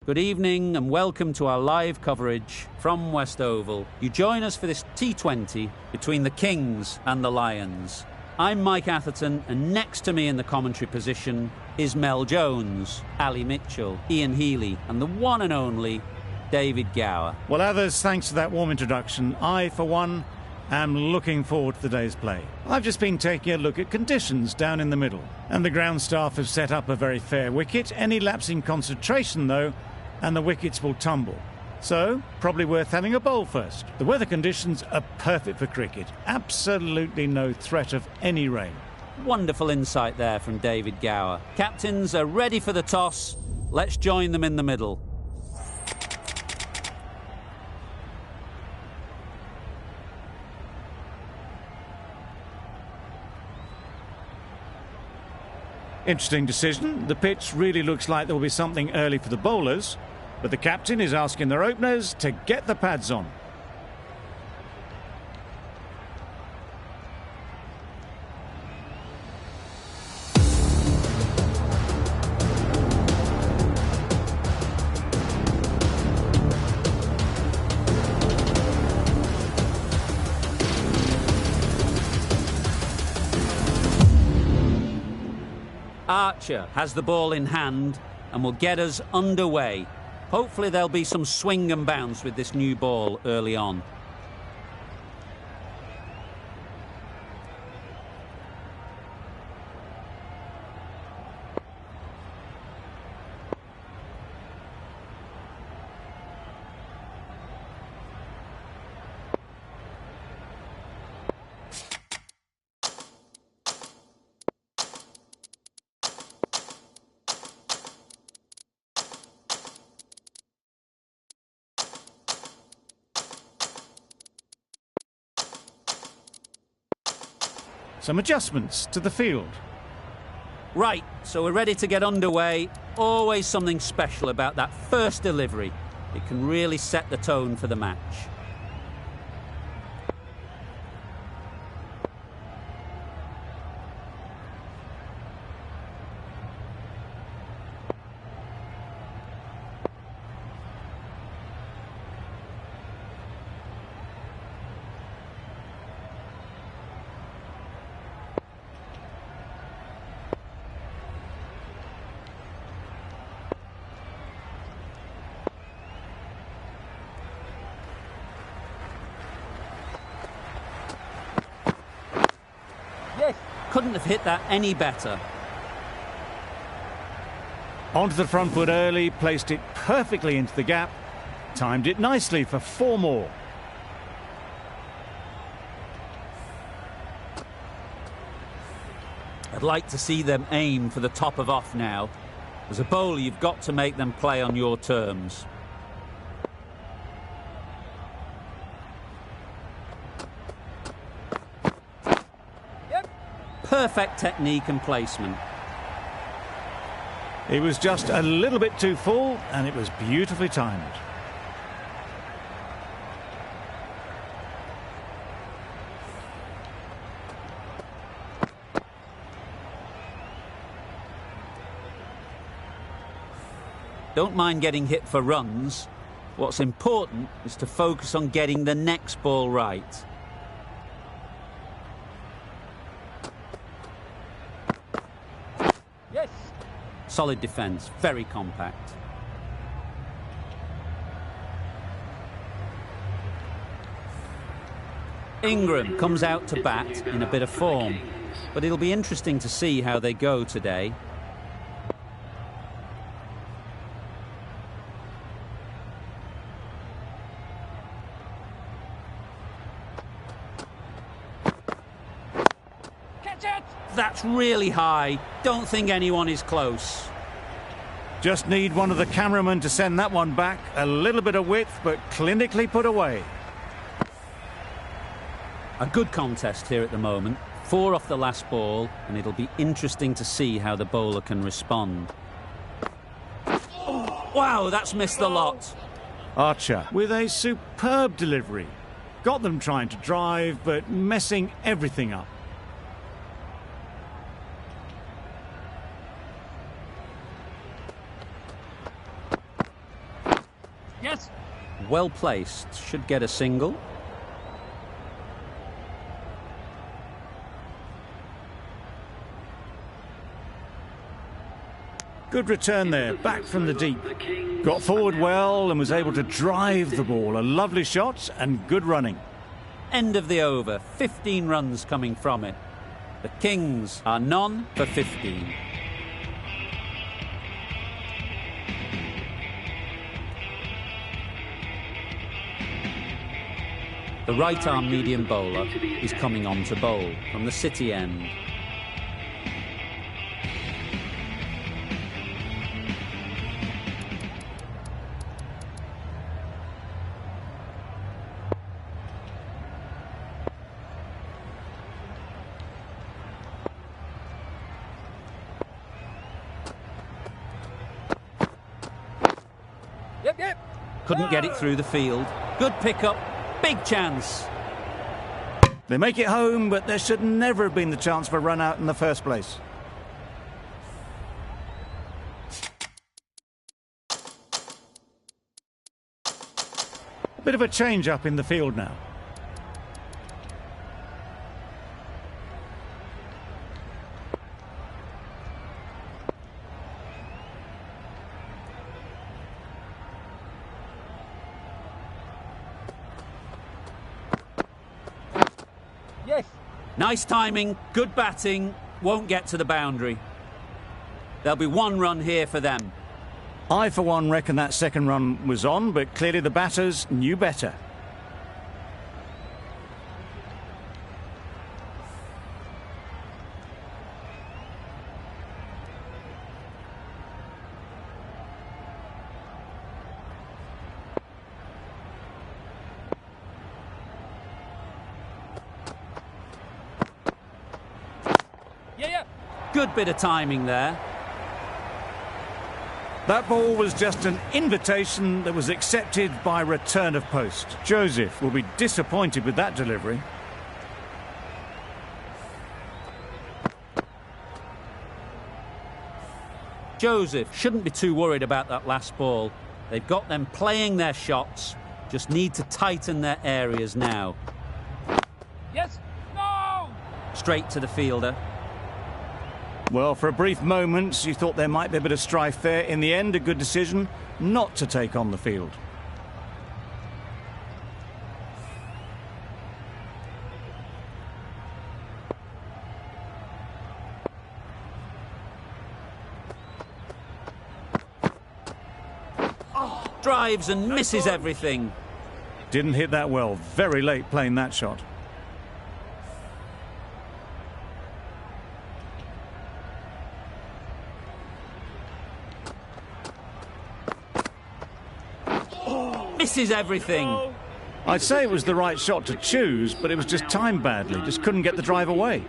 Good evening and welcome to our live coverage from West Oval. You join us for this T20 between the Kings and the Lions. I'm Mike Atherton, and next to me in the commentary position is Mel Jones, Ali Mitchell, Ian Healy and the one and only David Gower. Well, others, thanks for that warm introduction. I, for one, am looking forward to the day's play. I've just been taking a look at conditions down in the middle, and the ground staff have set up a very fair wicket. Any lapse in concentration, though, and the wickets will tumble. So, probably worth having a bowl first. The weather conditions are perfect for cricket. Absolutely no threat of any rain. Wonderful insight there from David Gower. Captains are ready for the toss. Let's join them in the middle. Interesting decision. The pitch really looks like there will be something early for the bowlers, but the captain is asking their openers to get the pads on. Archer has the ball in hand and will get us underway. Hopefully there'll be some swing and bounce with this new ball early on. Some adjustments to the field. Right, so we're ready to get underway. Always something special about that first delivery. It can really set the tone for the match. Couldn't have hit that any better. Onto the front foot early, placed it perfectly into the gap, timed it nicely for 4 more. I'd like to see them aim for the top of off now. As a bowler, you've got to make them play on your terms. Perfect technique and placement. He was just a little bit too full, and it was beautifully timed. Don't mind getting hit for runs. What's important is to focus on getting the next ball right. Solid defence, very compact. Ingram comes out to bat in a bit of form, but it'll be interesting to see how they go today. That's really high. Don't think anyone is close. Just need one of the cameramen to send that one back. A little bit of width, but clinically put away. A good contest here at the moment. 4 off the last ball, and it'll be interesting to see how the bowler can respond. Oh, wow, that's missed the lot. Archer with a superb delivery. Got them trying to drive, but messing everything up. Yes. Well placed, should get a single. Good return there, back from the deep. Got forward well and was able to drive the ball. A lovely shot and good running. End of the over, 15 runs coming from it. The Kings are none for 15. The right-arm medium bowler is coming on to bowl from the City end. Yep. Couldn't get it through the field. Good pickup, big chance. They make it home, but there should never have been the chance for a run out in the first place. A bit of a change-up in the field now. Yes. Nice timing, good batting, won't get to the boundary. There'll be one run here for them. I, for one, reckon that second run was on, but clearly the batters knew better. Yeah. Good bit of timing there. That ball was just an invitation that was accepted by return of post. Joseph will be disappointed with that delivery. Joseph shouldn't be too worried about that last ball. They've got them playing their shots, just need to tighten their areas now. Yes. No. Straight to the fielder. Well, for a brief moment, you thought there might be a bit of strife there. In the end, a good decision not to take on the field. Drives and misses everything. Didn't hit that well. Very late playing that shot. Misses everything. I'd say it was the right shot to choose, but it was just timed badly. Just couldn't get the drive away.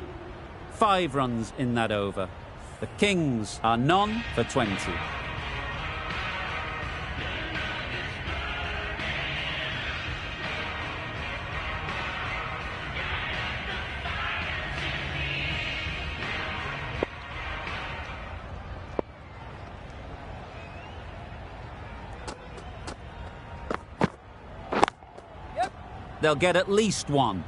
5 runs in that over. The Kings are none for 20. They'll get at least one.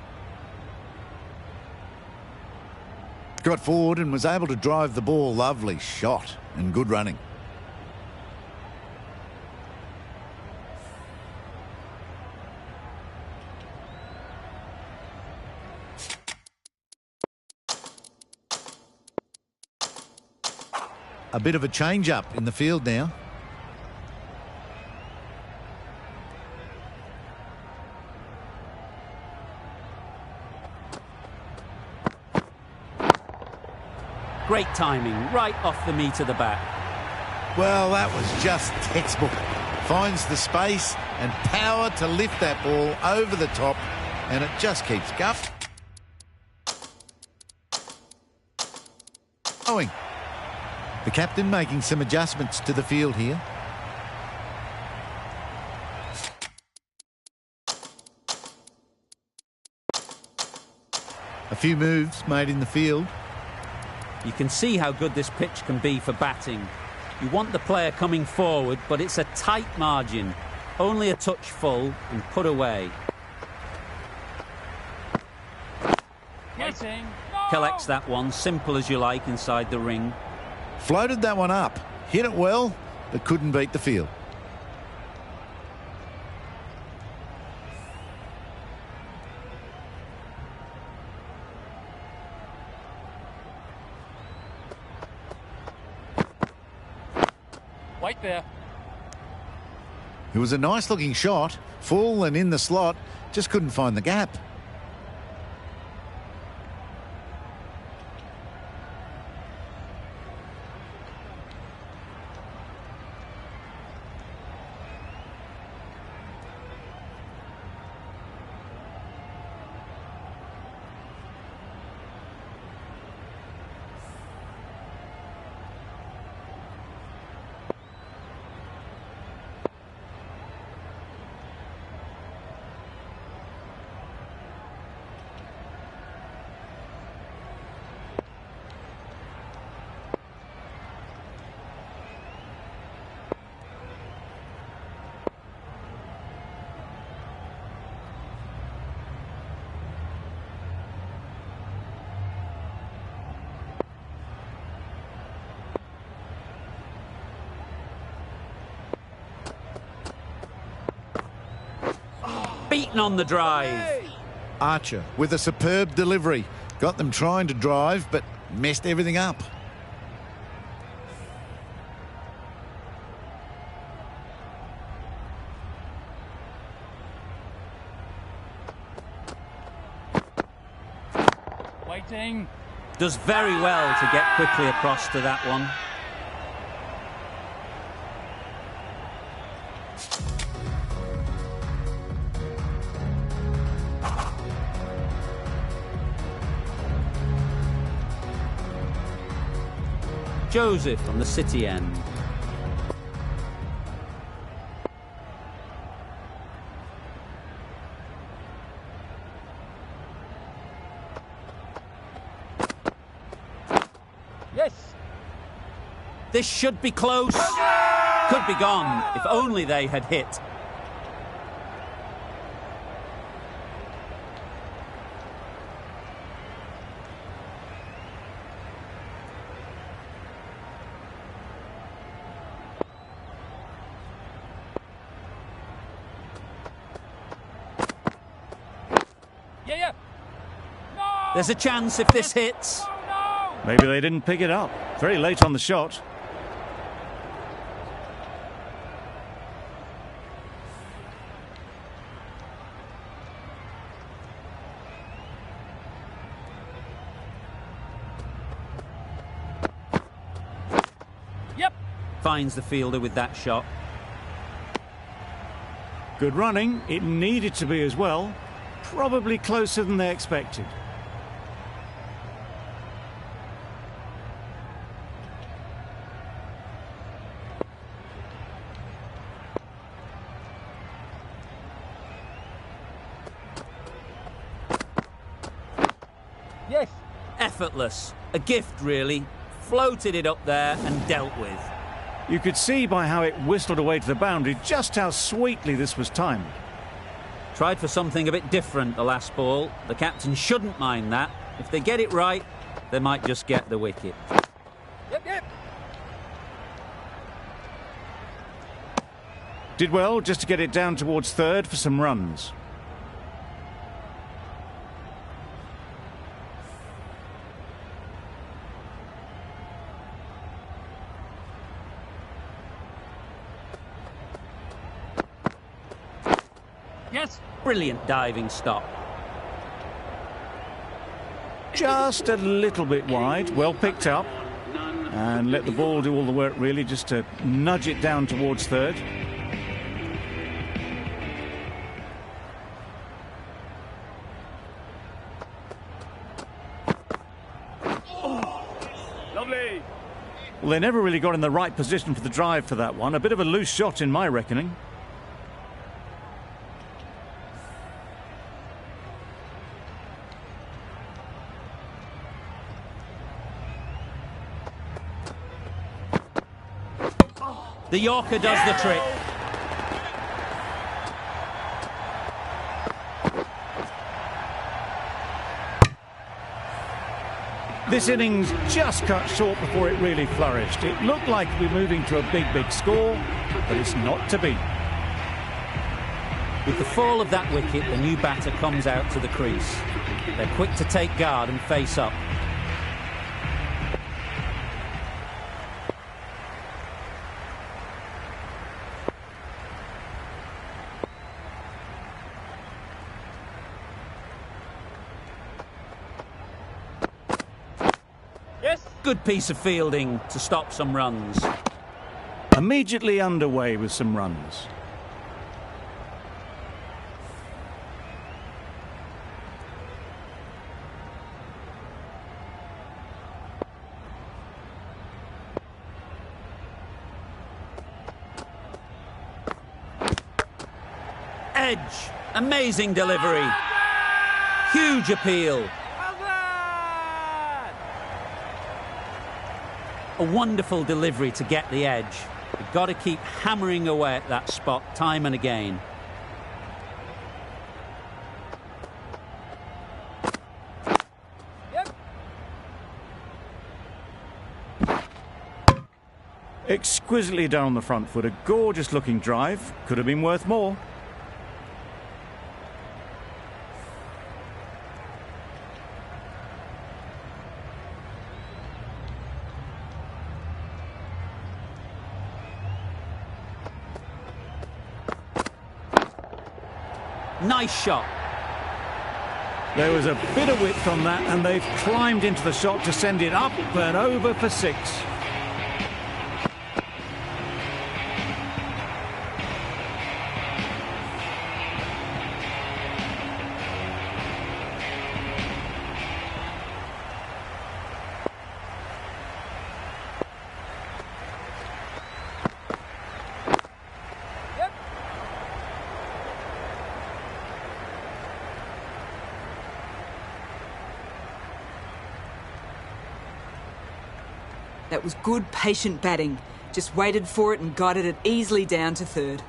Got forward and was able to drive the ball. Lovely shot and good running. A bit of a change-up in the field now. Great timing, right off the meat of the bat. Well, that was just textbook. Finds the space and power to lift that ball over the top, and it just keeps going. The captain making some adjustments to the field here. A few moves made in the field. You can see how good this pitch can be for batting. You want the player coming forward, but it's a tight margin. Only a touch full and put away. Waiting. Collects that one, simple as you like, inside the ring. Floated that one up. Hit it well, but couldn't beat the field. Wait there. It was a nice looking shot, full and in the slot, just couldn't find the gap. Beaten on the drive. Archer with a superb delivery. Got them trying to drive, but messed everything up. Waiting. Does very well to get quickly across to that one. Joseph on the city end. Yes. This should be close. Could be gone if only they had hit. Yeah. No. There's a chance if this hits. No. Maybe they didn't pick it up. Very late on the shot. Yep. Finds the fielder with that shot. Good running. It needed to be as well. Probably closer than they expected. Yes. Effortless. A gift, really. Floated it up there and dealt with. You could see by how it whistled away to the boundary just how sweetly this was timed. Tried for something a bit different the last ball. The captain shouldn't mind that. If they get it right, they might just get the wicket. Yep. Did well just to get it down towards third for some runs. Yes. Brilliant diving stop. Just a little bit wide, well picked up. And let the ball do all the work really, just to nudge it down towards third. Lovely. Well, they never really got in the right position for the drive for that one. A bit of a loose shot in my reckoning. The Yorker does the trick. This innings just cut short before it really flourished. It looked like we were moving to a big score, but it's not to be. With the fall of that wicket, the new batter comes out to the crease. They're quick to take guard and face up. Yes. Good piece of fielding to stop some runs. Immediately underway with some runs. Edge. Amazing delivery. Huge appeal. A wonderful delivery to get the edge. You've got to keep hammering away at that spot time and again. Yep. Exquisitely done on the front foot. A gorgeous looking drive. Could have been worth more. Nice shot. There was a bit of width on that, and they've climbed into the shot to send it up and over for 6. That was good, patient batting. Just waited for it and guided it easily down to third.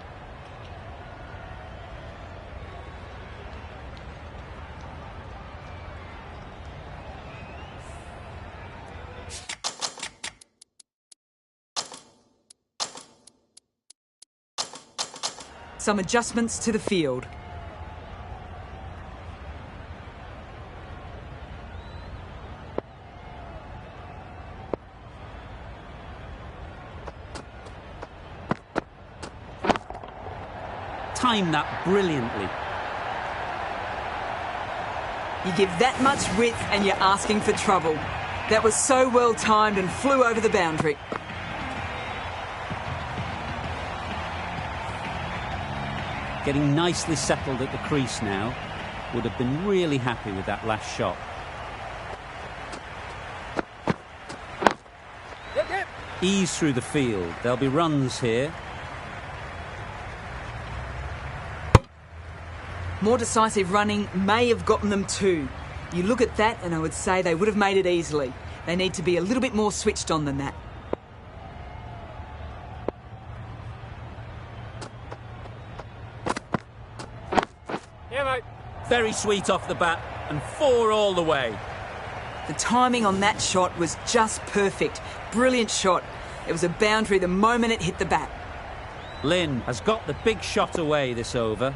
Some adjustments to the field. Timed that brilliantly. You give that much width and you're asking for trouble. That was so well timed and flew over the boundary. Getting nicely settled at the crease now. Would have been really happy with that last shot. Yep. Ease through the field. There'll be runs here. More decisive running may have gotten them too. You look at that and I would say they would have made it easily. They need to be a little bit more switched on than that. Yeah, mate. Very sweet off the bat and 4 all the way. The timing on that shot was just perfect. Brilliant shot. It was a boundary the moment it hit the bat. Lynn has got the big shot away this over.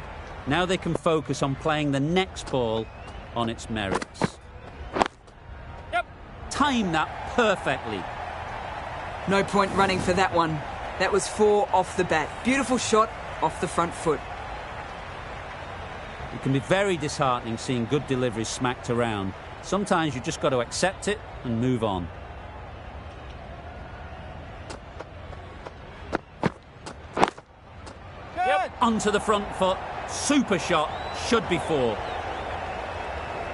Now they can focus on playing the next ball on its merits. Yep. Time that perfectly. No point running for that one. That was 4 off the bat. Beautiful shot off the front foot. It can be very disheartening seeing good deliveries smacked around. Sometimes you just got to accept it and move on. Yep. Onto the front foot. Super shot. Should be 4.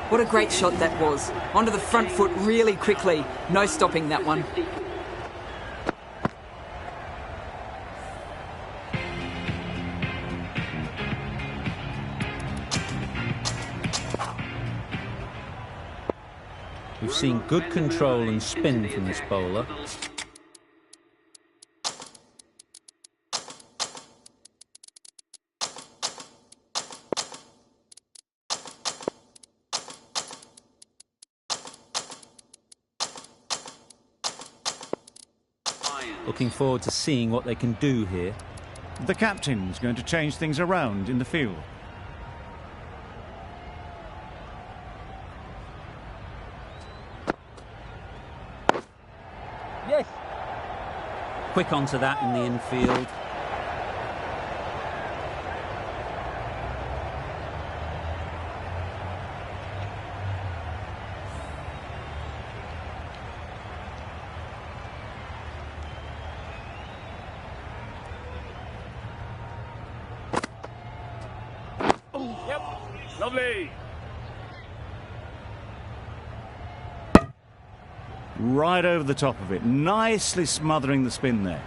What a great shot that was. Onto the front foot really quickly. No stopping that one. We've seen good control and spin from this bowler. Looking forward to seeing what they can do here. The captain's going to change things around in the field. Yes. Quick onto that in the infield. Yep. Lovely. Right over the top of it, nicely smothering the spin there.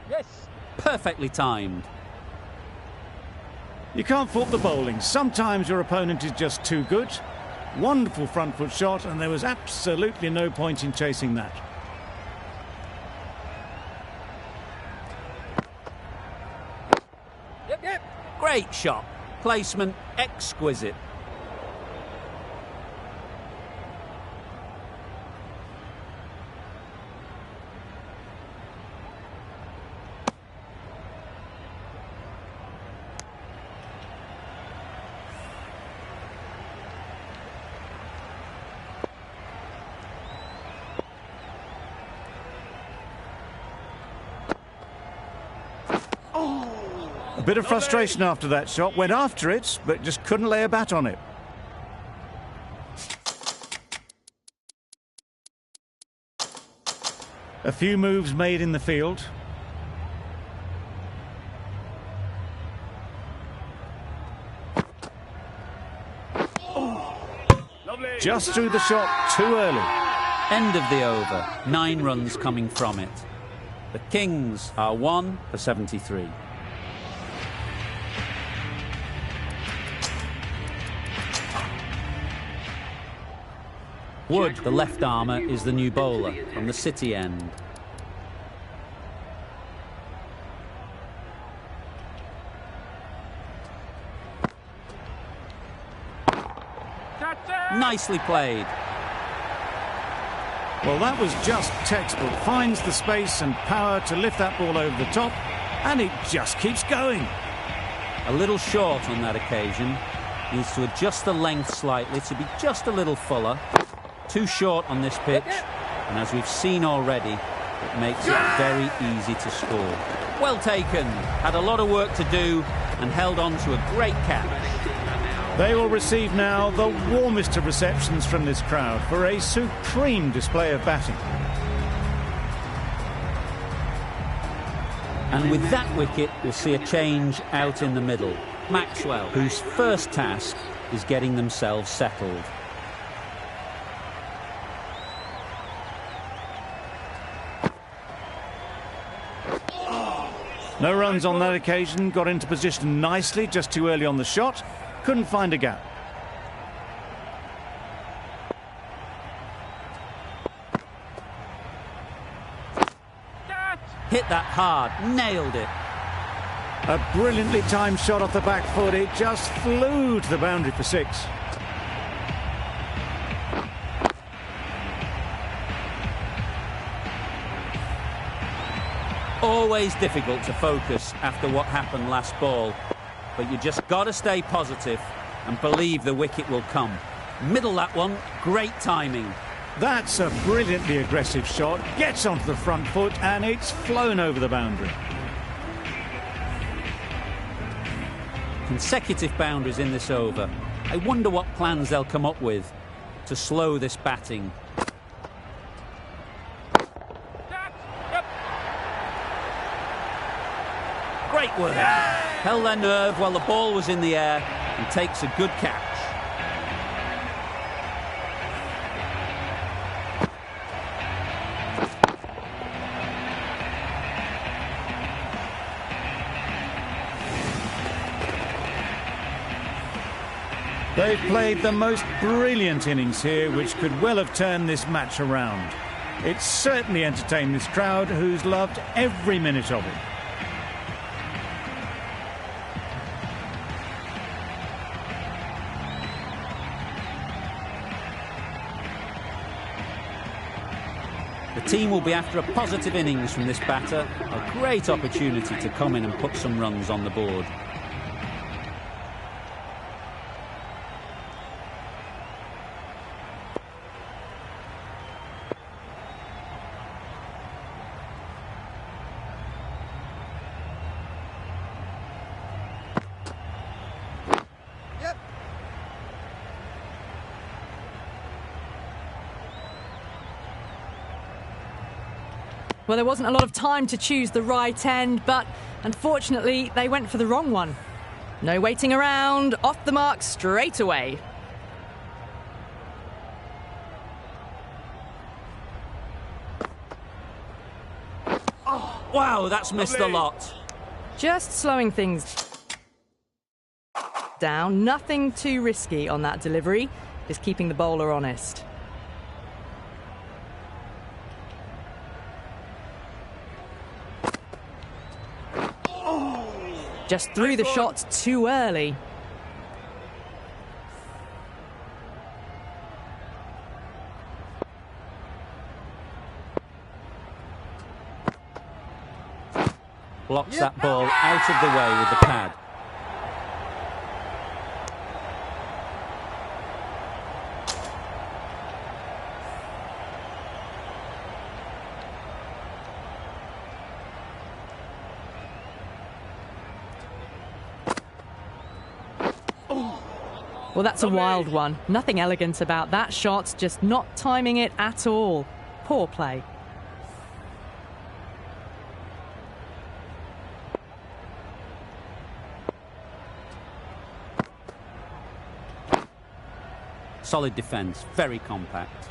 Yes. Perfectly timed. You can't fault the bowling. Sometimes your opponent is just too good. Wonderful front foot shot, and there was absolutely no point in chasing that. Yep, yep. Great shot. Placement exquisite. A bit of frustration after that shot. Went after it, but just couldn't lay a bat on it. A few moves made in the field. Lovely. Just threw the shot too early. End of the over. 9 runs coming from it. The Kings are 1 for 73. Wood, the left armour, is the new bowler from the City end. Nicely played. Well, that was just textbook. Finds the space and power to lift that ball over the top, and it just keeps going. A little short on that occasion. Needs to adjust the length slightly to be just a little fuller. Too short on this pitch, and as we've seen already, it makes it very easy to score. Well taken. Had a lot of work to do and held on to a great catch. They will receive now the warmest of receptions from this crowd for a supreme display of batting. And with that wicket, we'll see a change out in the middle. Maxwell, whose first task is getting themselves settled. No runs on that occasion, got into position nicely, just too early on the shot, couldn't find a gap. Hit that hard, nailed it. A brilliantly timed shot off the back foot, it just flew to the boundary for 6. Always difficult to focus after what happened last ball, but you just got to stay positive and believe the wicket will come. Middle that one, great timing. That's a brilliantly aggressive shot, gets onto the front foot and it's flown over the boundary. Consecutive boundaries in this over. I wonder what plans they'll come up with to slow this batting. Great work. Held their nerve while the ball was in the air and takes a good catch. They've played the most brilliant innings here, which could well have turned this match around. It's certainly entertained this crowd, who's loved every minute of it. The team will be after a positive innings from this batter. A great opportunity to come in and put some runs on the board. Well, there wasn't a lot of time to choose the right end, but unfortunately they went for the wrong one. No waiting around, off the mark straight away. Oh, wow, that's missed a lot. Just slowing things down, nothing too risky on that delivery, just keeping the bowler honest. Just threw the shot too early. Blocks that ball out of the way with the pad. Well, that's a wild one. Nothing elegant about that shot, just not timing it at all. Poor play. Solid defence, very compact.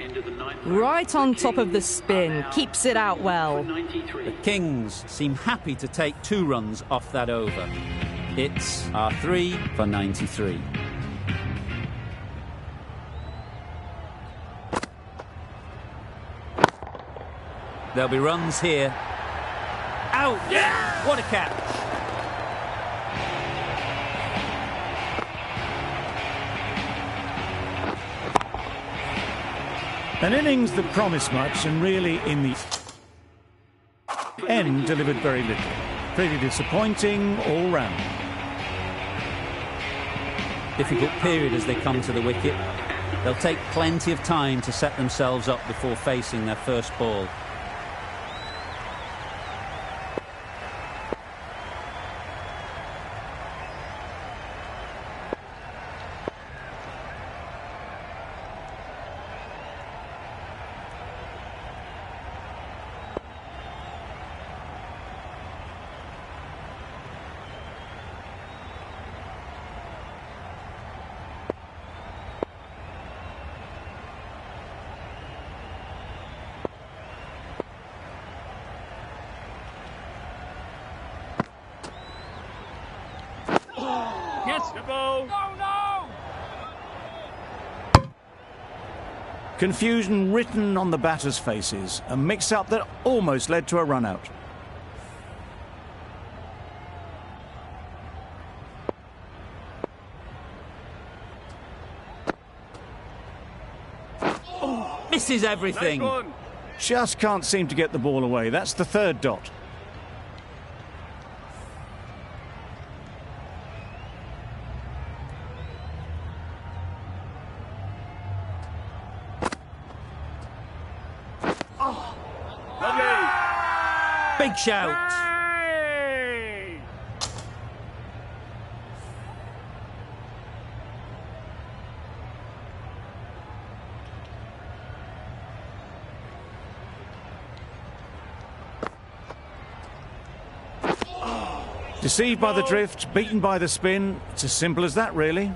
Right on top of the spin, keeps it out well. The Kings seem happy to take 2 runs off that over. It's R3 for 93. There'll be runs here. Out! Yeah! What a catch! An innings that promised much and really in the end delivered very little. Pretty disappointing all round. Difficult period as they come to the wicket. They'll take plenty of time to set themselves up before facing their first ball. Confusion written on the batters' faces, a mix-up that almost led to a run-out. Misses everything. Nice, Just can't seem to get the ball away. That's the 3rd dot. Big shout. Hey! Deceived by the drift, beaten by the spin. It's as simple as that, really.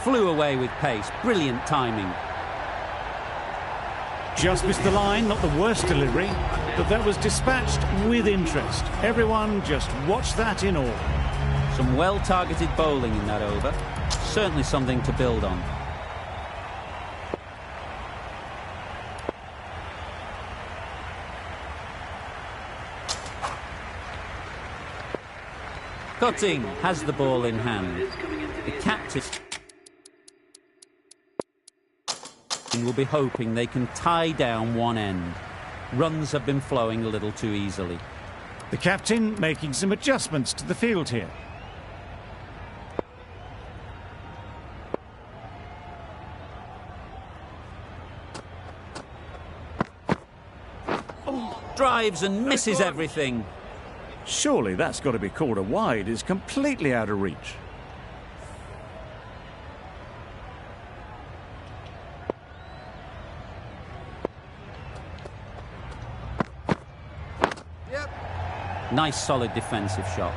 Flew away with pace. Brilliant timing. Just missed the line, not the worst delivery, but that was dispatched with interest. Everyone just watched that in awe. Some well-targeted bowling in that over. Certainly something to build on. Cutting has the ball in hand. The captain will be hoping they can tie down one end. Runs have been flowing a little too easily. The captain making some adjustments to the field here. Drives and misses everything. Surely that's got to be called a wide. It's completely out of reach. Nice solid defensive shot.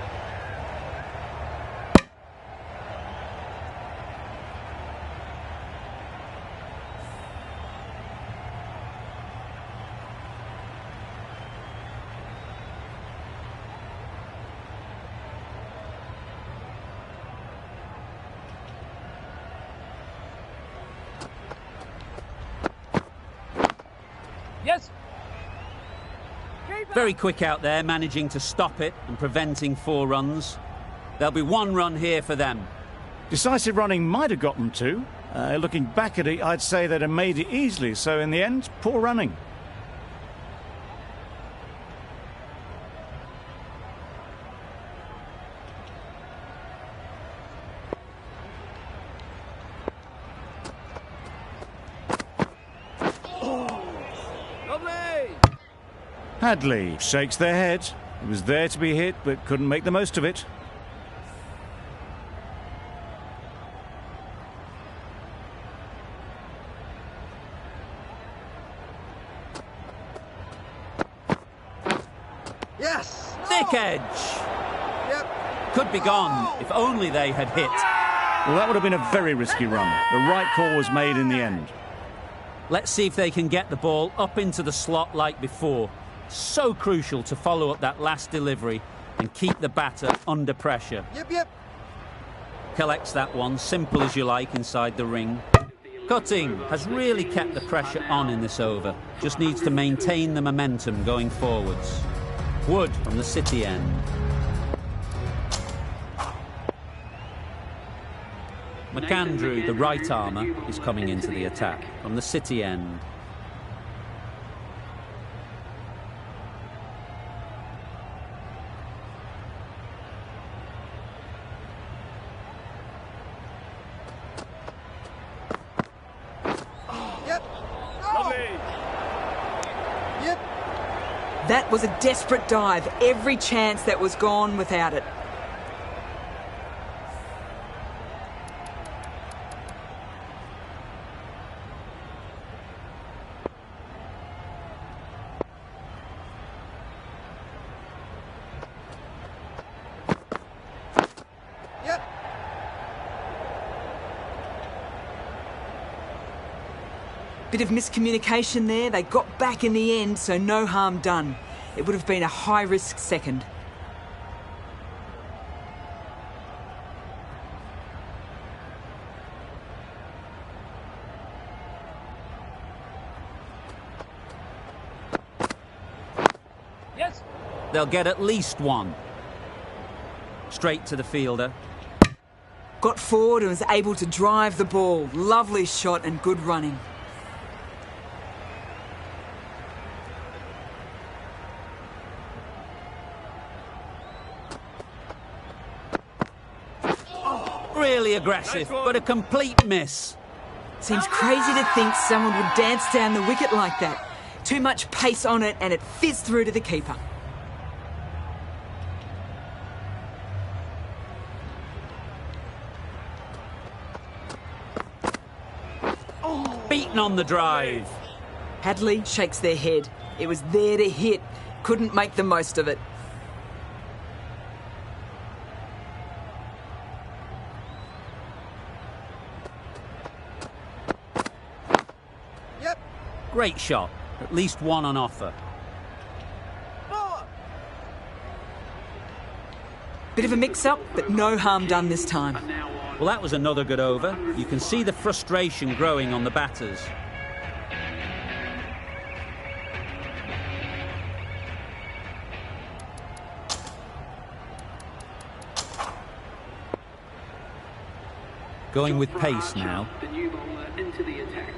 Yes. Very quick out there, managing to stop it and preventing 4 runs. There'll be 1 run here for them. Decisive running might have got them 2. Looking back at it, I'd say they'd have made it easily. So in the end, poor running. Hadley shakes their head. He was there to be hit, but couldn't make the most of it. Yes. Thick edge. Yep. Could be gone if only they had hit. Well, that would have been a very risky run. The right call was made in the end. Let's see if they can get the ball up into the slot like before. So crucial to follow up that last delivery and keep the batter under pressure. Yep. Collects that one, simple as you like, inside the ring. Cutting has really kept the pressure on in this over. Just needs to maintain the momentum going forwards. Wood from the City end. McAndrew, the right armour, is coming into the attack from the City end. That was a desperate dive. Every chance that was gone without it. Bit of miscommunication there. They got back in the end, so no harm done. It would have been a high-risk second. Yes. They'll get at least 1. Straight to the fielder. Got forward and was able to drive the ball. Lovely shot and good running. Really aggressive, but a complete miss. Seems crazy to think someone would dance down the wicket like that. Too much pace on it and it fizzed through to the keeper. Beaten on the drive. Hadley shakes their head. It was there to hit. Couldn't make the most of it. Great shot. At least one on offer. Bit of a mix-up, but no harm done this time. Well, that was another good over. You can see the frustration growing on the batters. Going with pace now. The new bowler into the attack.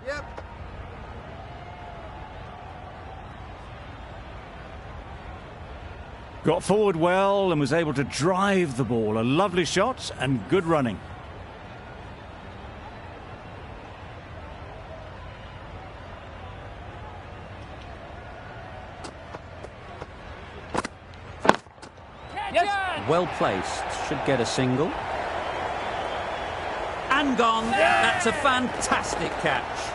Yep. Got forward well and was able to drive the ball. A lovely shot and good running. Yes. Well placed. Should get a single. And gone. That's a fantastic catch.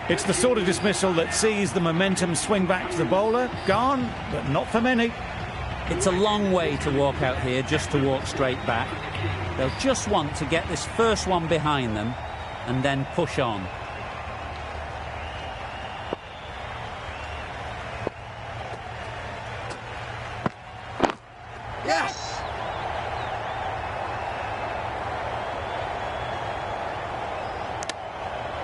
It's the sort of dismissal that sees the momentum swing back to the bowler. Gone, but not for many. It's a long way to walk out here just to walk straight back. They'll just want to get this first one behind them and then push on. Yes.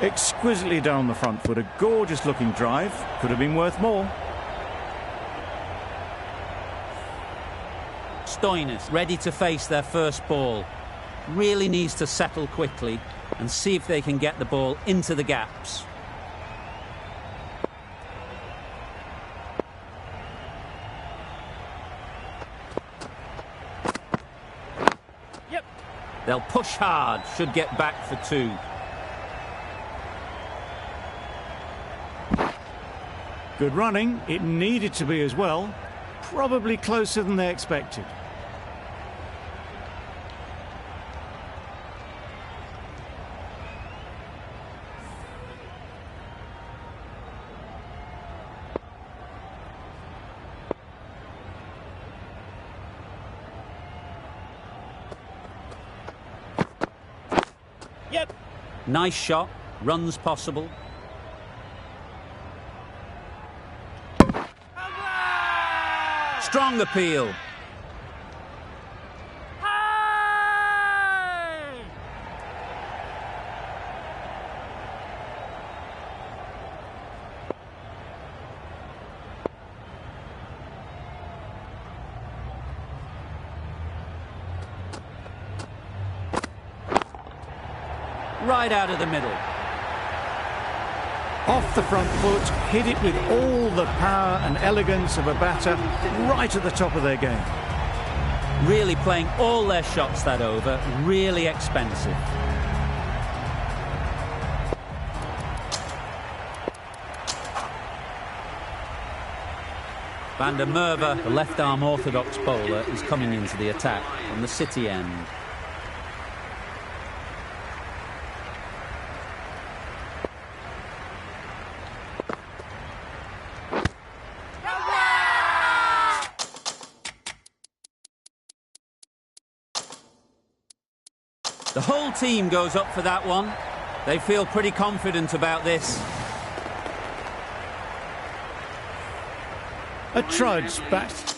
Exquisitely done on the front foot. A gorgeous looking drive. Could have been worth more. Stoinis ready to face their first ball. Really needs to settle quickly and see if they can get the ball into the gaps. Yep. They'll push hard, should get back for two. Good running. It needed to be as well. Probably closer than they expected. Yep. Nice shot, runs possible. Strong appeal. Hey! Right out of the middle. Off the front foot, hit it with all the power and elegance of a batter right at the top of their game. Really playing all their shots that over. Really expensive. Van der Merwe, the left-arm orthodox bowler, is coming into the attack from the City end. The whole team goes up for that one. They feel pretty confident about this. A trudge back to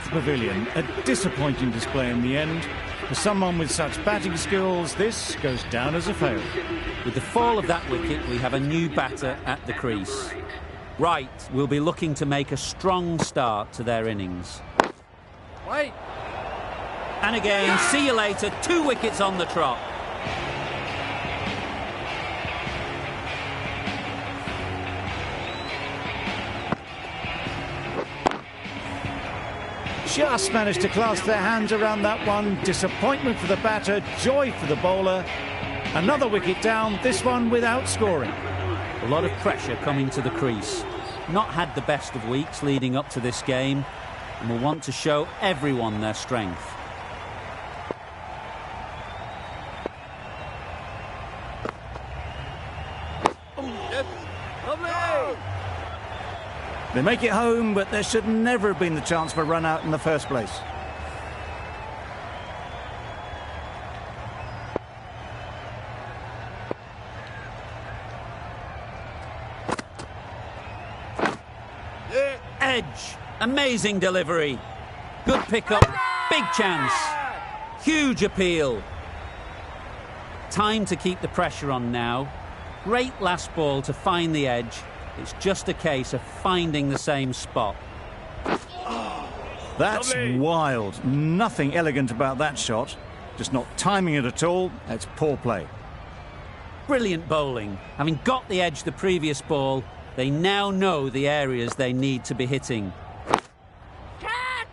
the pavilion. A disappointing display in the end. For someone with such batting skills, this goes down as a fail. With the fall of that wicket, we have a new batter at the crease. Wright will be looking to make a strong start to their innings. Wait. And again, see you later, 2 wickets on the trot. Just managed to clasp their hands around that one. Disappointment for the batter, joy for the bowler. Another wicket down, this one without scoring. A lot of pressure coming to the crease. Not had the best of weeks leading up to this game and will want to show everyone their strength. Yes. Lovely. They make it home, but there should never have been the chance for a run out in the first place. Edge. Amazing delivery. Good pickup. Big chance. Huge appeal. Time to keep the pressure on now. Great last ball to find the edge. It's just a case of finding the same spot. That's wild. Nothing elegant about that shot. Just not timing it at all. That's poor play. Brilliant bowling. Having got the edge the previous ball, they now know the areas they need to be hitting.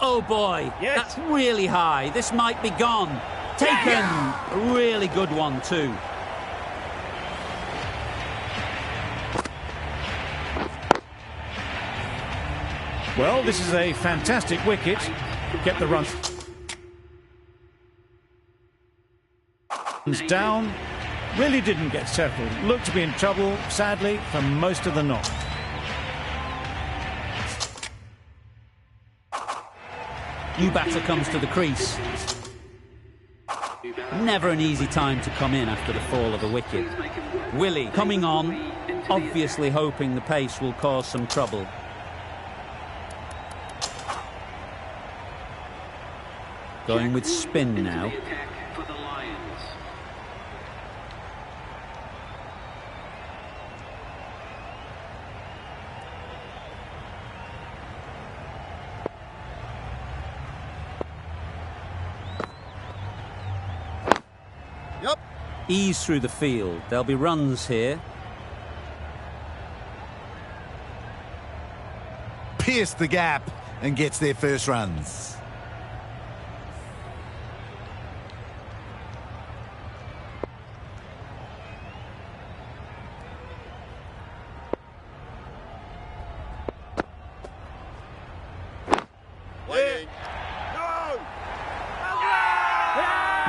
Oh boy, that's really high. This might be gone. Taken. A really good one too. Well, this is a fantastic wicket. Kept the run down. Really didn't get settled. Looked to be in trouble, sadly, for most of the knock. New batter comes to the crease. Never an easy time to come in after the fall of a wicket. Willie coming on, obviously hoping the pace will cause some trouble. Going with spin now. Ease through the field. There'll be runs here. Pierced the gap and gets their first runs.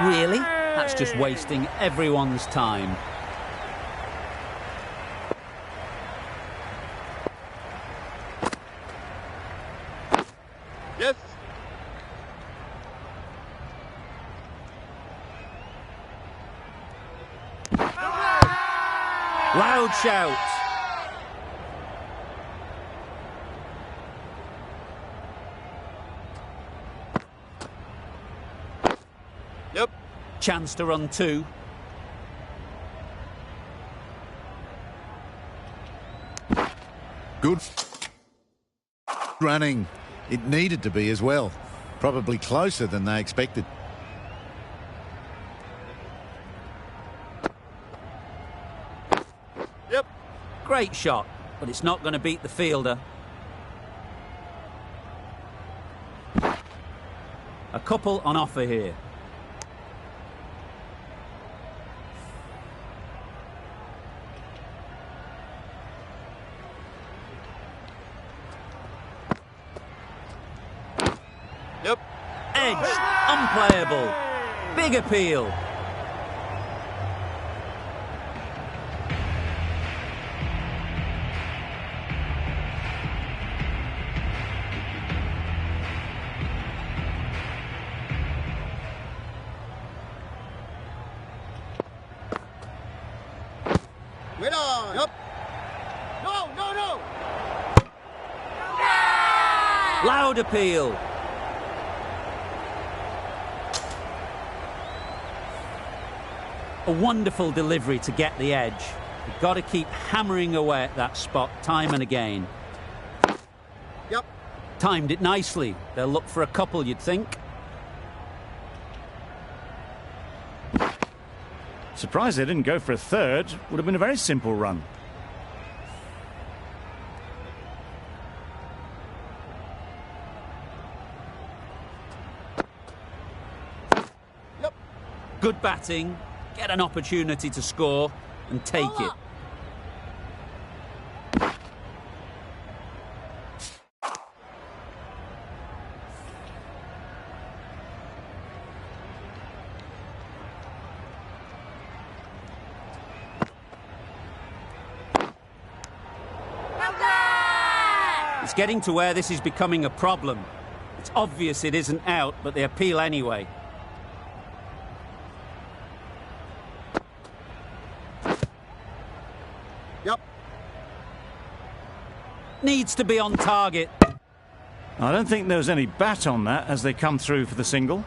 Really? That's just wasting everyone's time. Yes. Loud shout. Yep. Chance to run two. Good running. It needed to be as well. Probably closer than they expected. Yep. Great shot, but it's not going to beat the fielder. A couple on offer here. Yep. Edge, unplayable. Big appeal. Wait on. Yep. No, no, no. Loud appeal. A wonderful delivery to get the edge. You've got to keep hammering away at that spot time and again. Yep. Timed it nicely. They'll look for a couple, you'd think. Surprised they didn't go for a third. Would have been a very simple run. Yep. Good batting. Get an opportunity to score and take it. It's It's getting to where this is becoming a problem. It's obvious it isn't out, but they appeal anyway. Yep. Needs to be on target. I don't think there was any bat on that as they come through for the single.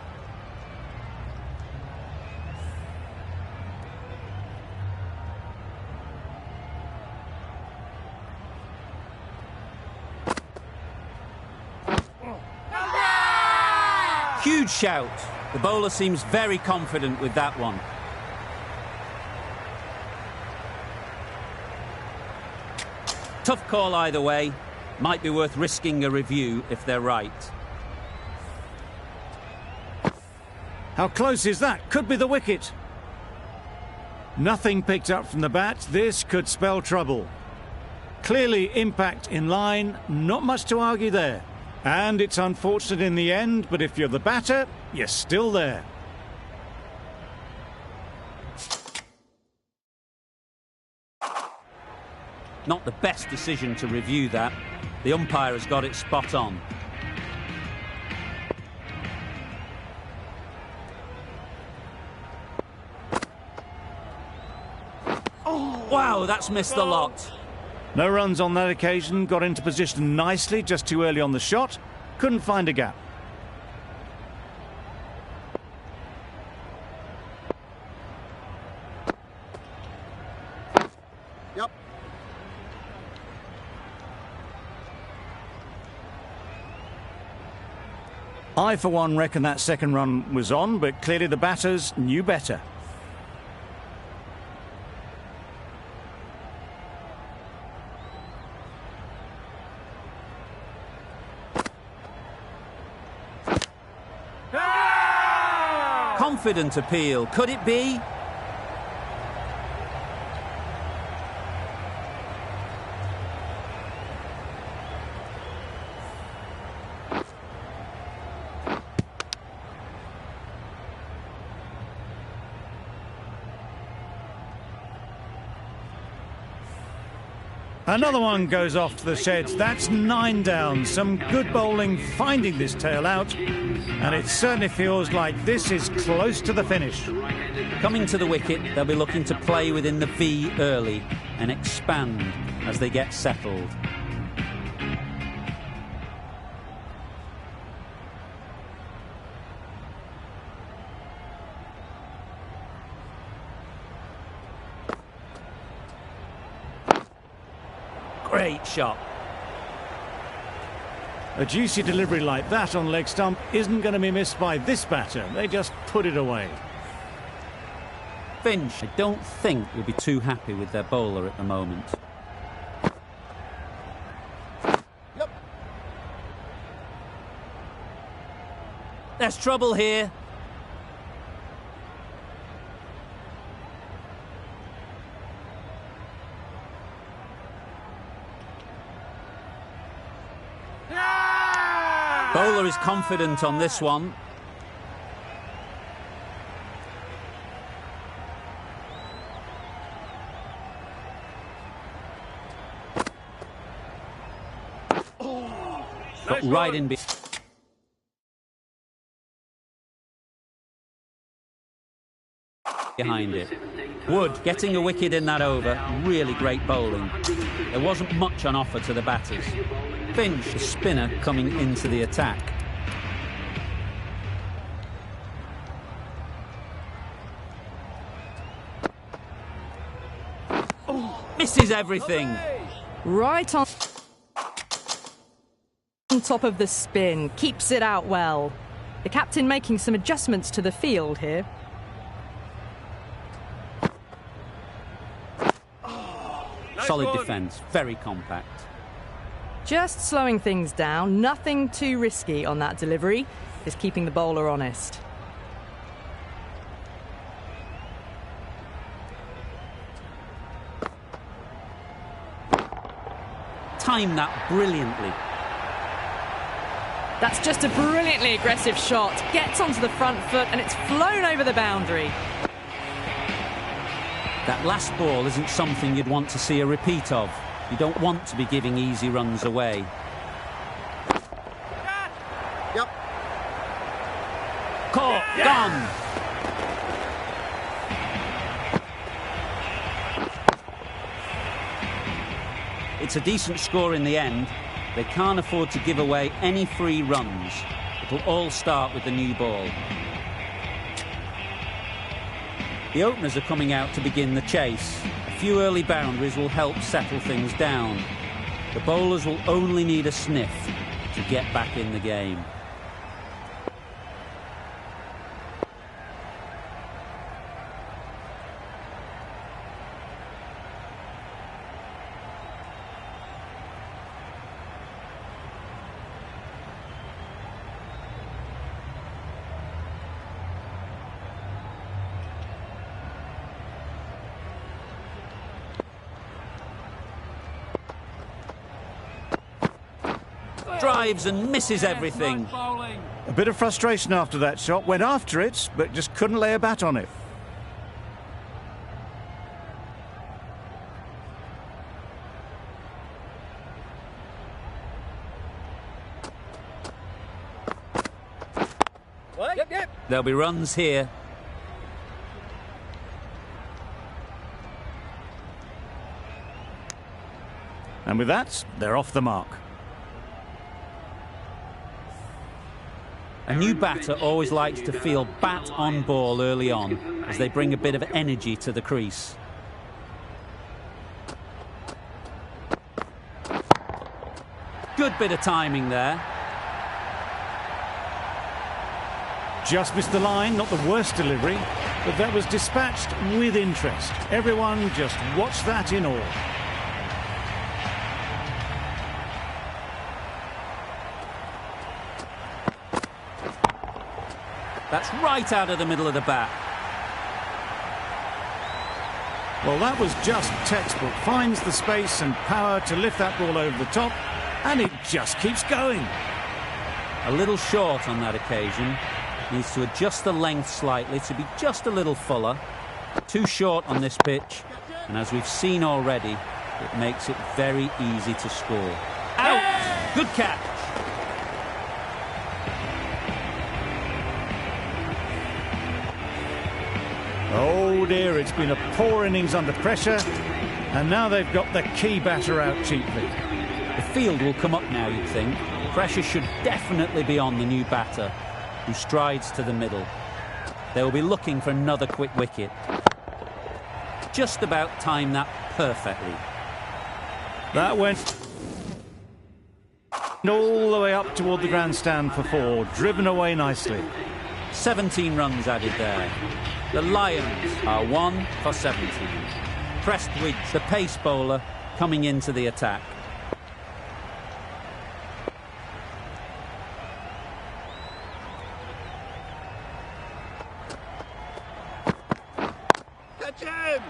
Huge shout. The bowler seems very confident with that one. Tough call either way. Might be worth risking a review if they're right. How close is that? Could be the wicket. Nothing picked up from the bat. This could spell trouble. Clearly impact in line. Not much to argue there. And it's unfortunate in the end, but if you're the batter, you're still there. Not the best decision to review that. The umpire has got it spot on. Oh, wow, that's missed the lot. No runs on that occasion, got into position nicely, just too early on the shot. Couldn't find a gap. Yep. I, for one, reckon that second run was on, but clearly the batters knew better. Confident appeal. Could it be? Another one goes off to the sheds. That's 9 down. Some good bowling finding this tail out. And it certainly feels like this is close to the finish. Coming to the wicket, they'll be looking to play within the V early and expand as they get settled. Great shot. A juicy delivery like that on leg stump isn't going to be missed by this batter. They just put it away. Finch, I don't think, will be too happy with their bowler at the moment. Yep. There's trouble here. Bowler is confident on this one. Got right in behind it. Wood getting a wicket in that over. Really great bowling. There wasn't much on offer to the batters. Finch, the spinner, coming into the attack. Misses everything. Right on top of the spin. Keeps it out well. The captain making some adjustments to the field here. Solid defence. Very compact. Just slowing things down, nothing too risky on that delivery, just keeping the bowler honest. Timed that brilliantly. That's just a brilliantly aggressive shot. Gets onto the front foot and it's flown over the boundary. That last ball isn't something you'd want to see a repeat of. You don't want to be giving easy runs away. Caught, gone. It's a decent score in the end. They can't afford to give away any free runs. It'll all start with the new ball. The openers are coming out to begin the chase. A few early boundaries will help settle things down. The bowlers will only need a sniff to get back in the game. Drives and misses everything. A bit of frustration after that shot. Went after it, but just couldn't lay a bat on it. Yep. There'll be runs here. And with that, they're off the mark. A new batter always likes to feel bat on ball early on as they bring a bit of energy to the crease. Good bit of timing there. Just missed the line, not the worst delivery, but that was dispatched with interest. Everyone just watched that in awe. That's right out of the middle of the bat. Well, that was just textbook. Finds the space and power to lift that ball over the top, and it just keeps going. A little short on that occasion. Needs to adjust the length slightly to be just a little fuller. Too short on this pitch, and as we've seen already, it makes it very easy to score. Out! Good catch. Oh dear, it's been a poor innings under pressure, and now they've got the key batter out cheaply. The field will come up now, you'd think. Pressure should definitely be on the new batter, who strides to the middle. They will be looking for another quick wicket. Just about timed that perfectly. That went all the way up toward the grandstand for 4, driven away nicely. 17 runs added there. The Lions are 1 for 17. Prestwich, the pace bowler, coming into the attack. Catch him!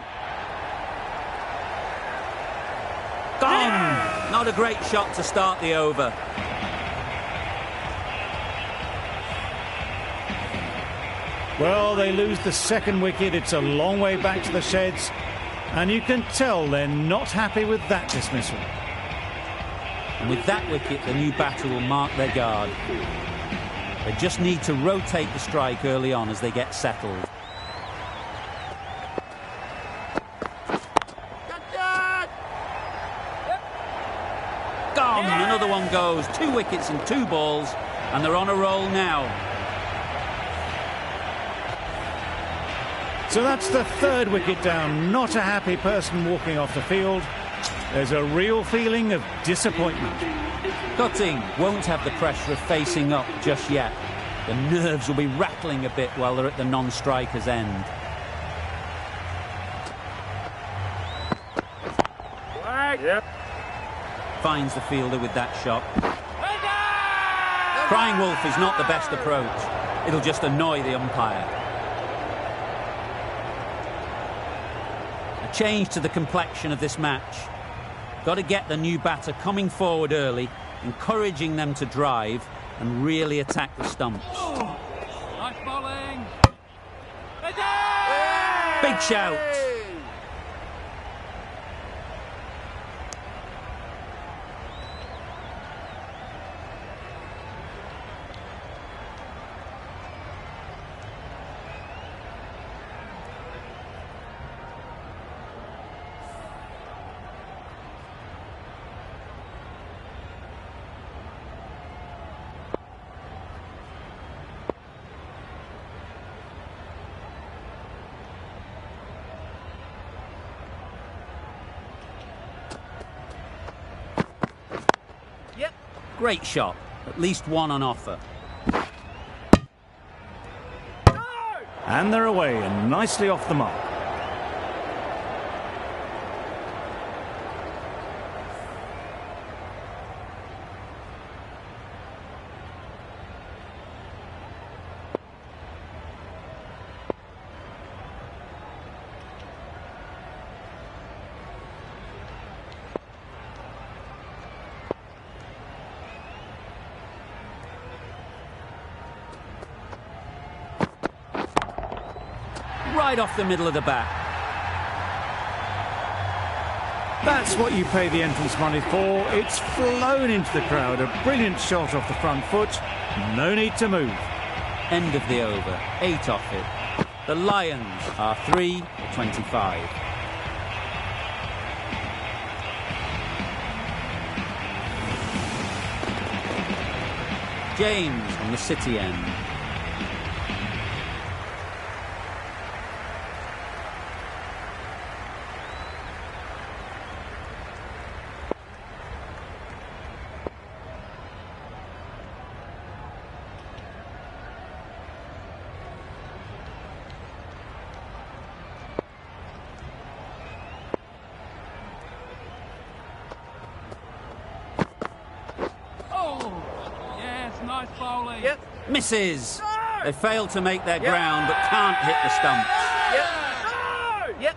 Gone! Not a great shot to start the over. Well, they lose the second wicket. It's a long way back to the sheds, and you can tell they're not happy with that dismissal. And with that wicket, the new batter will mark their guard. They just need to rotate the strike early on as they get settled. Gone! Another one goes. 2 wickets and 2 balls, and they're on a roll now. So that's the 3rd wicket down. Not a happy person walking off the field. There's a real feeling of disappointment. Cutting won't have the pressure of facing up just yet. The nerves will be rattling a bit while they're at the non-striker's end. Yep. Finds the fielder with that shot. Crying wolf is not the best approach. It'll just annoy the umpire. A change to the complexion of this match. Got to get the new batter coming forward early, encouraging them to drive and really attack the stumps. Nice bowling. Big shout. Great shot. At least one on offer. And they're away and nicely off the mark. Right off the middle of the bat. That's what you pay the entrance money for. It's flown into the crowd. A brilliant shot off the front foot. No need to move. End of the over. 8 off it. The Lions are 3-25. James on the City end. Nice bowling. Yep. Misses. They fail to make their ground but can't hit the stumps. Yep. Yep.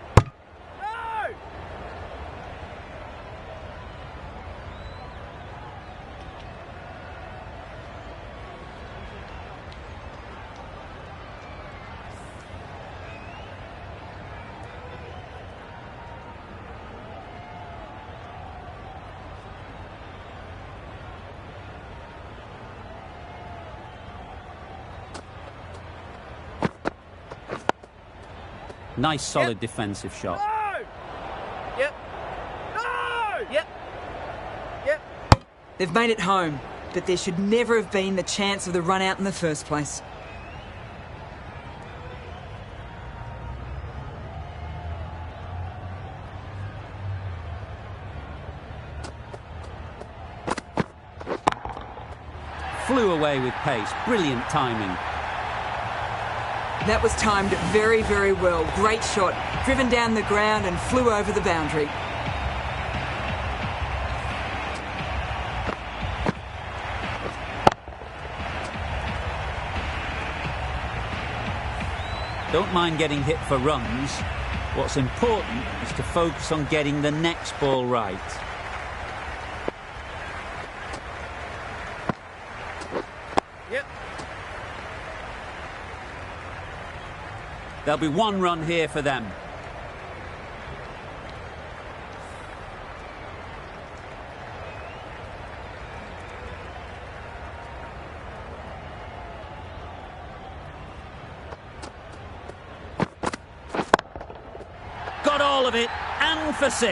Nice solid defensive shot. Yep. Yep. Yep. They've made it home, but there should never have been the chance of the run out in the first place. Flew away with pace. Brilliant timing. That was timed very, very well. Great shot. Driven down the ground and flew over the boundary. Don't mind getting hit for runs. What's important is to focus on getting the next ball right. Yep. There'll be one run here for them. Got all of it, and for 6.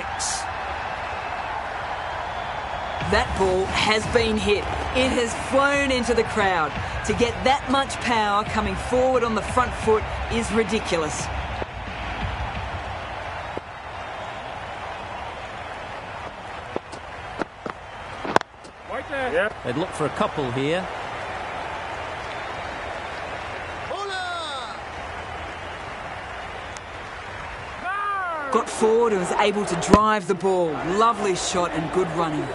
That ball has been hit. It has flown into the crowd. To get that much power coming forward on the front foot is ridiculous. Right there. Yep. They'd look for a couple here. Got forward and was able to drive the ball. Lovely shot and good running.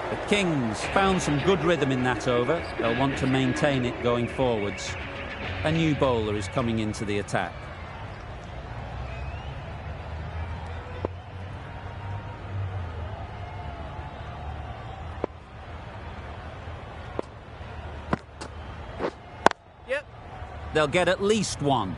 The Kings found some good rhythm in that over. They'll want to maintain it going forwards. A new bowler is coming into the attack. Yep. They'll get at least one.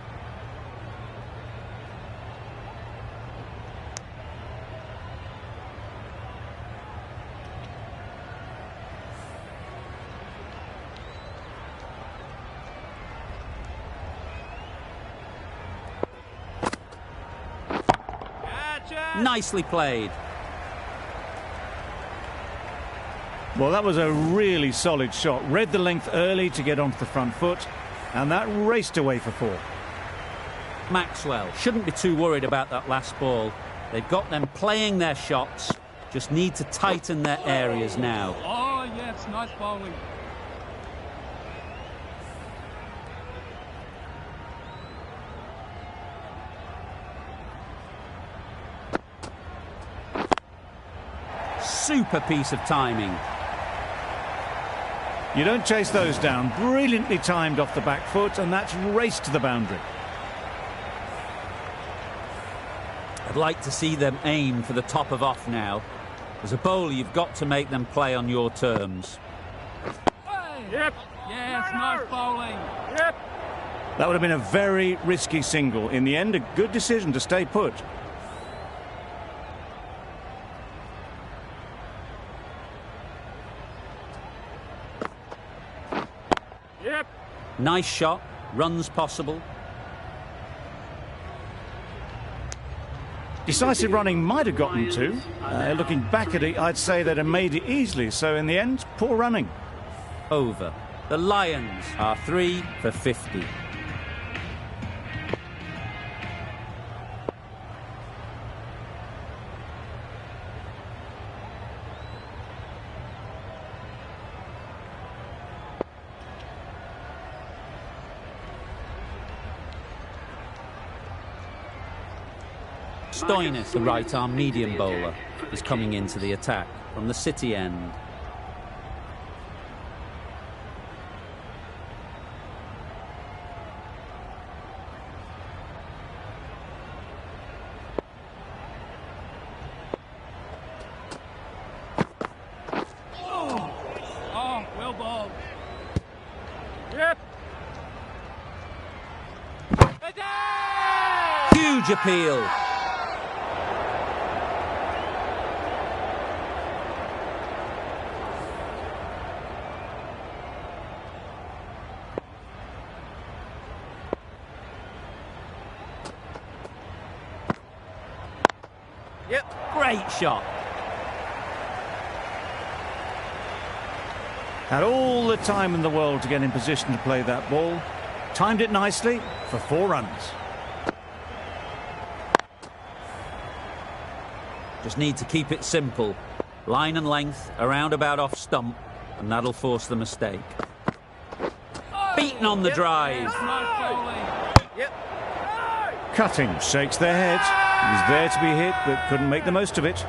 Nicely played. Well, that was a really solid shot. Read the length early to get onto the front foot, and that raced away for 4. Maxwell shouldn't be too worried about that last ball. They've got them playing their shots. Just need to tighten their areas now. Oh, yes, yes, nice bowling. Super piece of timing. You don't chase those down. Brilliantly timed off the back foot, and that's raced to the boundary. I'd like to see them aim for the top of off now. As a bowler, you've got to make them play on your terms. Yep, yes, nice bowling. Yep. That would have been a very risky single. In the end, a good decision to stay put. Yep. Nice shot, runs possible. Decisive running might have gotten two. Looking back at it, I'd say they'd have made it easily. So in the end, poor running. Over. The Lions are 3 for 50. Stoinis, the right-arm medium bowler, is coming into the attack from the City end. Oh, well bowled. Yep. Huge appeal. Yep. Great shot. Had all the time in the world to get in position to play that ball. Timed it nicely for 4 runs. Just need to keep it simple. Line and length, around about off stump, and that'll force the mistake. Beaten on the drive. Nice bowling. Yep. Cutting shakes their head. He was there to be hit, but couldn't make the most of it.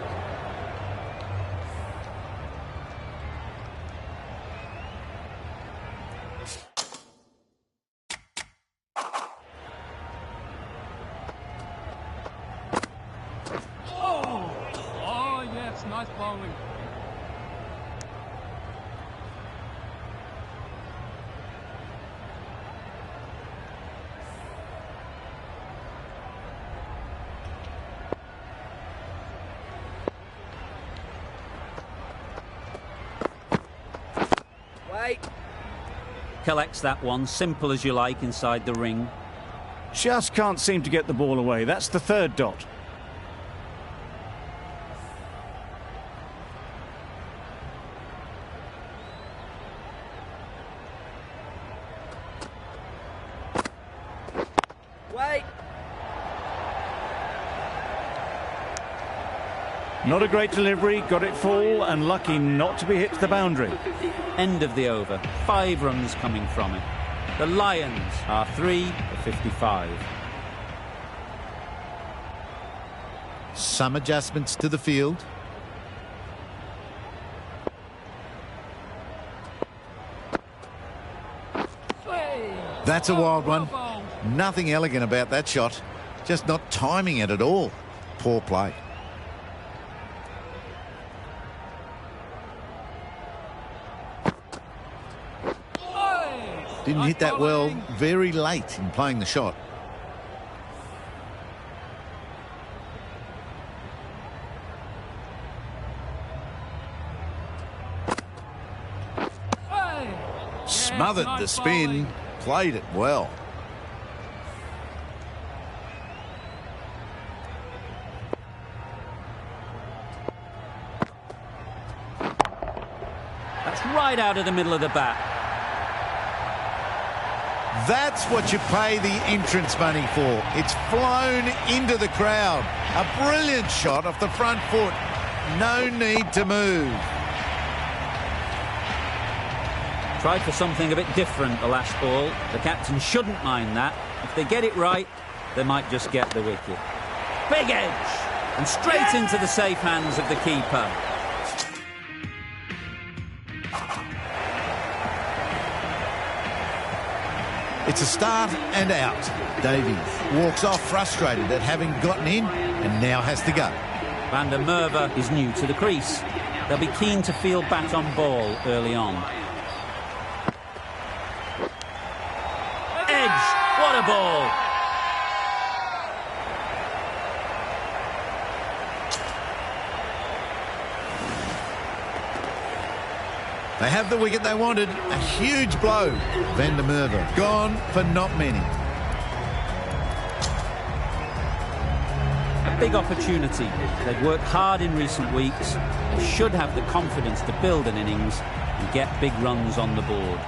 Oh, yes, nice bowling. Wait. Collects that one, simple as you like, inside the ring. Just can't seem to get the ball away. That's the 3rd dot. Wait. Not a great delivery, got it full, and lucky not to be hit to the boundary. End of the over. 5 runs coming from it. The Lions are 3 for 55. Some adjustments to the field. That's a wild one. Nothing elegant about that shot. Just not timing it at all. Poor play. Didn't hit that well very late in playing the shot. Smothered the spin, played it well. That's right out of the middle of the bat. That's what you pay the entrance money for. It's flown into the crowd. A brilliant shot off the front foot. No need to move. Tried for something a bit different the last ball. The captain shouldn't mind that. If they get it right, they might just get the wicket. Big edge! And straight into the safe hands of the keeper. It's a start and out. Davies walks off frustrated at having gotten in and now has to go. Van der Merwe is new to the crease. They'll be keen to field bat on ball early on. Edge! What a ball! They have the wicket they wanted. A huge blow. Van der Merwe gone for not many. A big opportunity. They've worked hard in recent weeks. They should have the confidence to build an innings and get big runs on the board.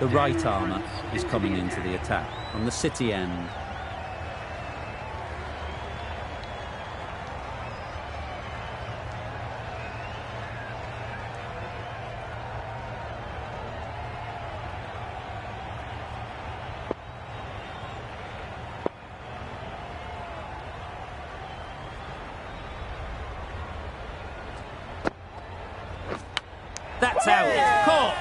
The right armour is coming into the attack from the City end. That's out. Caught.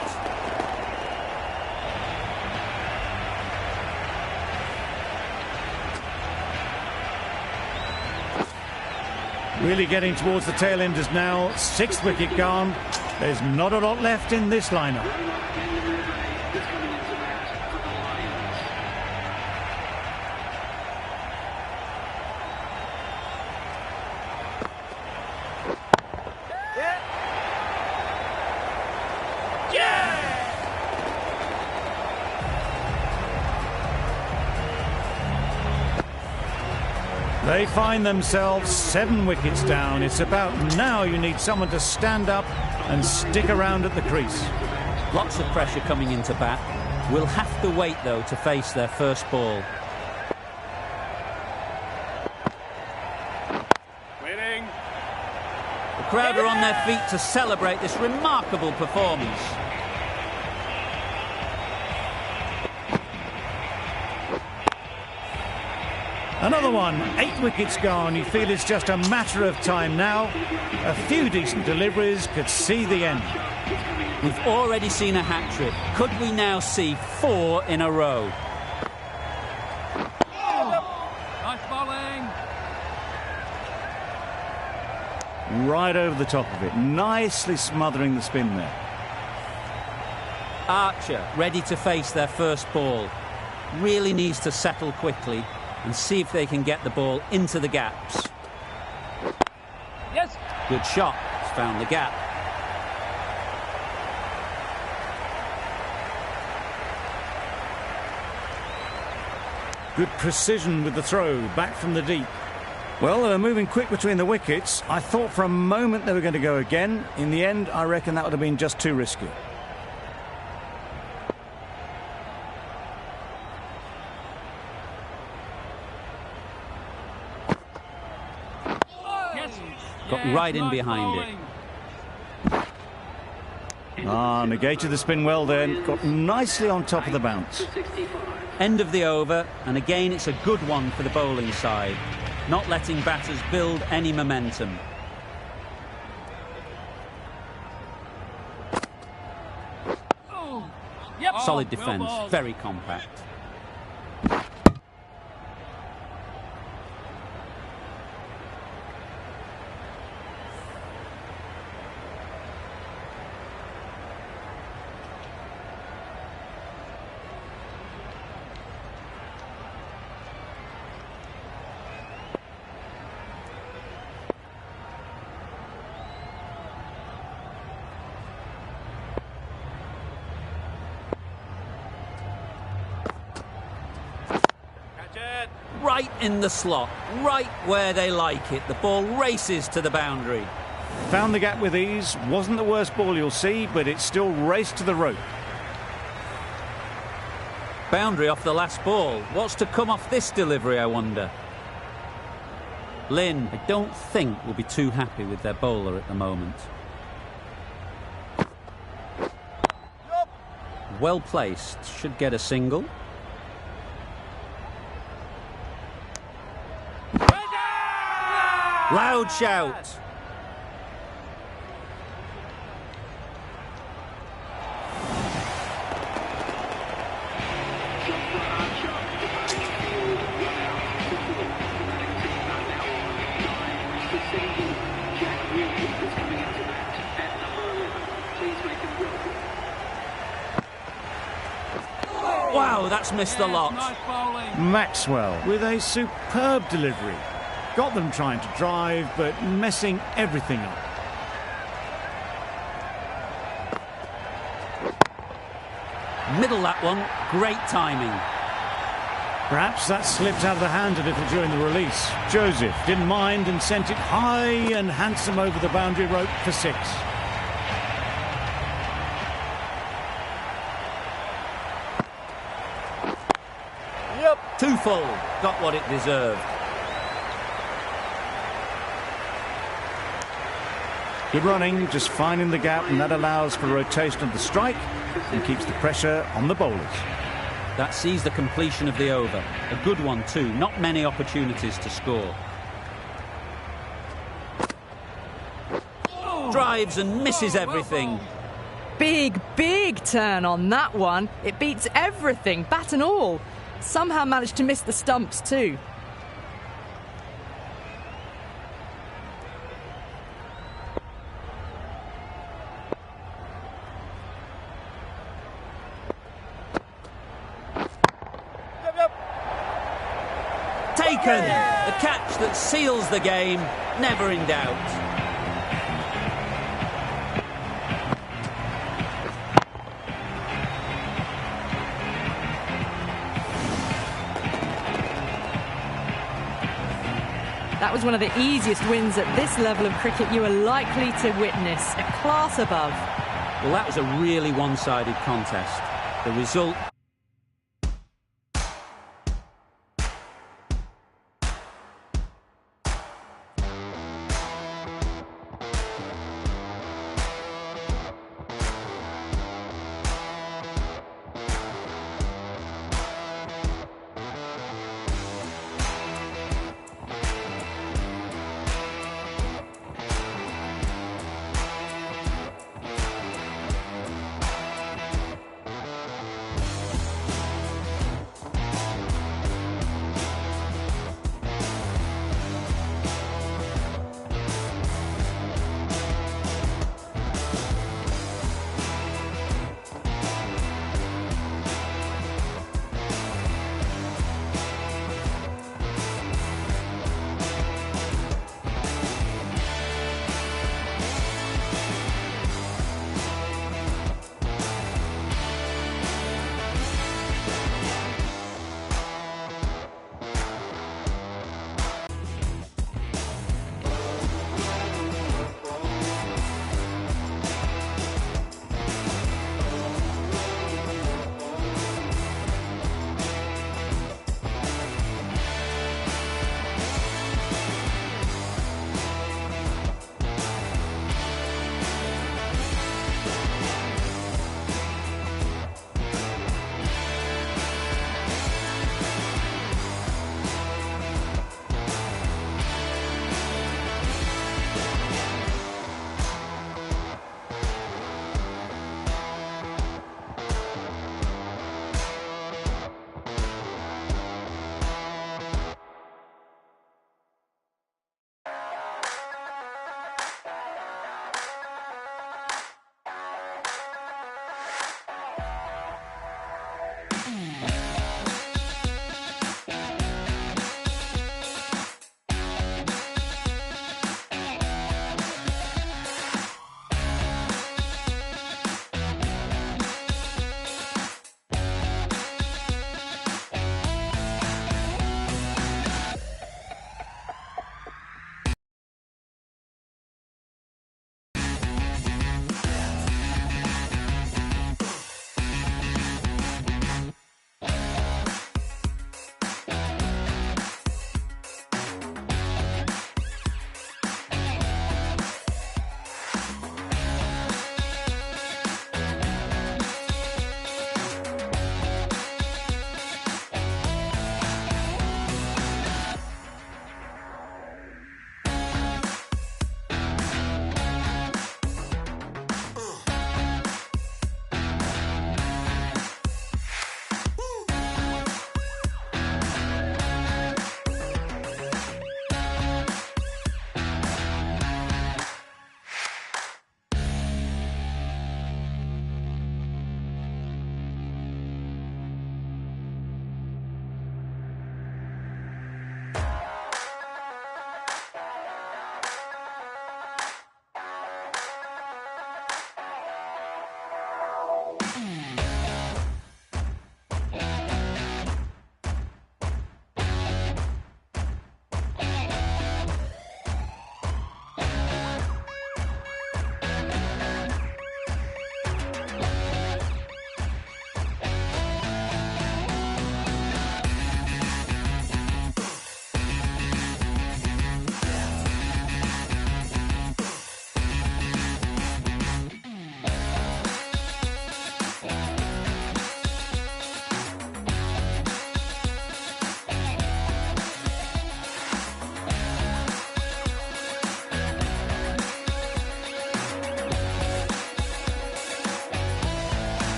Really getting towards the tail enders now. 6th wicket gone. There's not a lot left in this lineup. They find themselves 7 wickets down. It's about now you need someone to stand up and stick around at the crease. Lots of pressure coming into bat. Will have to wait, though, to face their first ball. Winning. The crowd are on their feet to celebrate this remarkable performance. Another one, 8 wickets gone. You feel it's just a matter of time now. A few decent deliveries could see the end. We've already seen a hat-trick. Could we now see 4 in a row? Nice bowling. Right over the top of it. Nicely smothering the spin there. Archer ready to face their first ball. Really needs to settle quickly and see if they can get the ball into the gaps. Yes. Good shot. It's found the gap. Good precision with the throw, back from the deep. Well, they were moving quick between the wickets. I thought for a moment they were going to go again. In the end, I reckon that would have been just too risky. Got right in behind it. Negated the spin well then. Got nicely on top of the bounce. End of the over, and again it's a good one for the bowling side. Not letting batters build any momentum. Solid defence, very compact. Right in the slot, right where they like it. The ball races to the boundary. Found the gap with ease. Wasn't the worst ball you'll see, but it still raced to the rope. Boundary off the last ball. What's to come off this delivery, I wonder? Lynn, I don't think, will be too happy with their bowler at the moment. Well placed. Should get a single. Loud shout. Wow, that's missed the lot. Nice bowling. Maxwell with a superb delivery. Got them trying to drive, but messing everything up. Middle that one. Great timing. Perhaps that slipped out of the hand a little during the release. Joseph didn't mind and sent it high and handsome over the boundary rope for 6. Yep. 2 full. Got what it deserved. Good running, just finding the gap, and that allows for rotation of the strike and keeps the pressure on the bowlers. That sees the completion of the over. A good one too. Not many opportunities to score. Drives and misses everything. Big turn on that one. It beats everything, bat and all. Somehow managed to miss the stumps too. Taken! The catch that seals the game, never in doubt. That was one of the easiest wins at this level of cricket you are likely to witness. A class above. Well, that was a really one-sided contest. The result